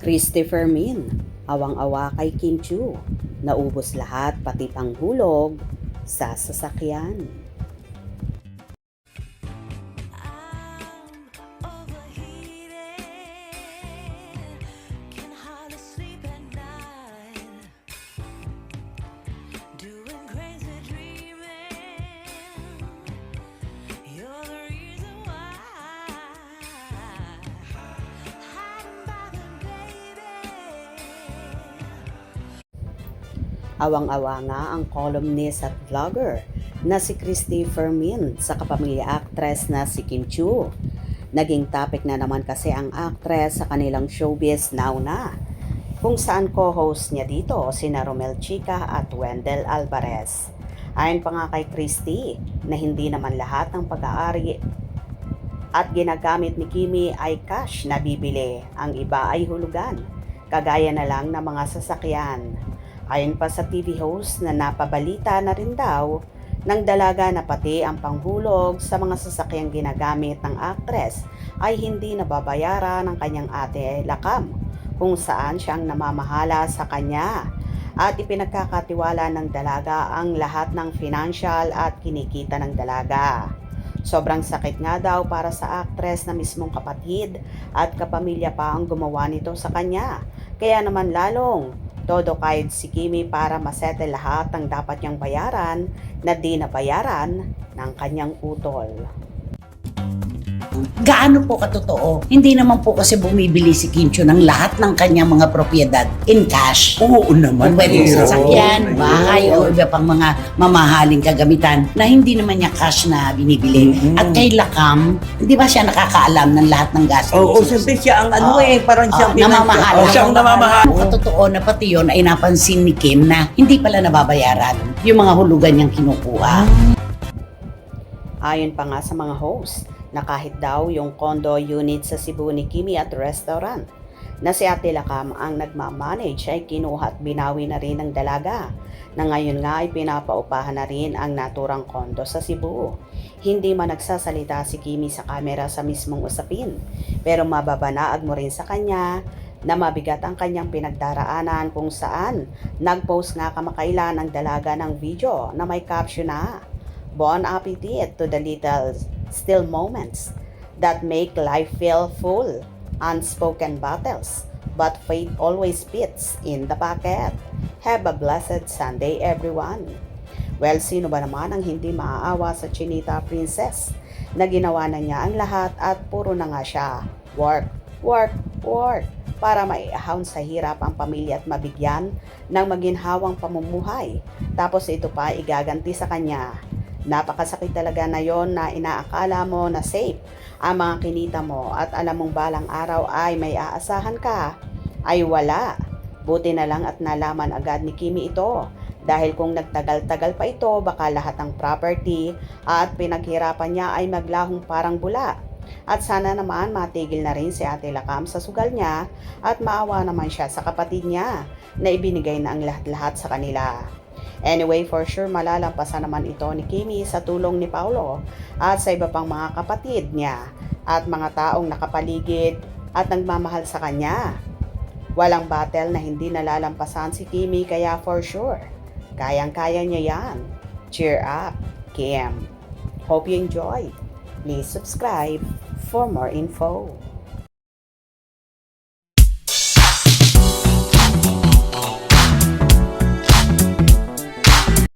Christopher Min, awang-awa kay Kim Chiu, naubos lahat pati panghulog sa sasakyan. Awang-awa nga ang columnist at vlogger na si Christopher Min sa kapamilya actress na si Kim Chiu. Naging topic na naman kasi ang actress sa kanilang showbiz nauna, kung saan co-host niya dito sina Romel Chica at Wendell Alvarez. Ayon pa nga kay Christy na hindi naman lahat ng pag-aari at ginagamit ni Kimi ay cash na bibili, ang iba ay hulugan, kagaya na lang ng mga sasakyan. Ayon pa sa TV host na napabalita na rin daw ng dalaga na pati ang panghulog sa mga sasakyang ginagamit ng actress ay hindi nababayaran ng kanyang ate Lakam, kung saan siyang namamahala sa kanya at ipinagkakatiwala ng dalaga ang lahat ng financial at kinikita ng dalaga. Sobrang sakit nga daw para sa actress na mismong kapatid at kapamilya pa ang gumawa nito sa kanya. Kaya naman lalong todo kahit si Kimi para masettle lahat ng dapat niyang bayaran na di nabayaran ng kanyang utol. Gaano po katotoo? Hindi naman po kasi bumibili si Kim Chiu ng lahat ng kanyang mga propiedad in cash. Oo naman. Pwede sasakyan, bahay, o iba pang mga mamahaling kagamitan na hindi naman niya cash na binibili. At kay Lakam, di ba siya nakakaalam ng lahat ng gastos? Oo, siyempre siya ang parang siyang namamahal. siyang namamahal. Katotoo na pati yun ay napansin ni Kim na hindi pala nababayaran yung mga hulugan niyang kinukuha. Ayon pa nga sa mga host, na kahit daw yung condo unit sa Cebu ni Kimi at restaurant na si Ate Lakam ang nagmamanage ay kinuha at binawi na rin ng dalaga, na ngayon nga ay pinapaupahan na rin ang naturang condo sa Cebu. Hindi man nagsasalita si Kimi sa kamera sa mismong usapin, pero mababanaag mo rin sa kanya na mabigat ang kanyang pinagdaraanan, kung saan nagpost nga kamakailan ng dalaga ng video na may caption na "Bon appetit to the little still moments that make life feel full, unspoken battles, but fate always fits in the pocket. Have a blessed Sunday, everyone." Well, sino ba naman ang hindi maaawa sa Chinita Princess na ginawa na niya ang lahat at puro na nga siya work, work, work para maiahon sa hirap ang pamilya at mabigyan ng maginhawang pamumuhay. Tapos ito pa igaganti sa kanya. Napakasakit talaga na yon na inaakala mo na safe ang mga kinita mo at alam mong balang araw ay may aasahan ka, ay wala. Buti na lang at nalaman agad ni Kimi ito, dahil kung nagtagal-tagal pa ito, baka lahat ng property at pinaghirapan niya ay maglahong parang bula. At sana naman matigil na rin si Ate Lakam sa sugal niya at maawa naman siya sa kapatid niya na ibinigay na ang lahat-lahat sa kanila. Anyway, for sure malalampasan naman ito ni Kimi sa tulong ni Paolo at sa iba pang mga kapatid niya at mga taong nakapaligid at nagmamahal sa kanya. Walang battle na hindi nalalampasan si Kimi, kaya for sure, kayang-kaya niya yan. Cheer up, Kim. Hope you enjoyed. Please subscribe for more info.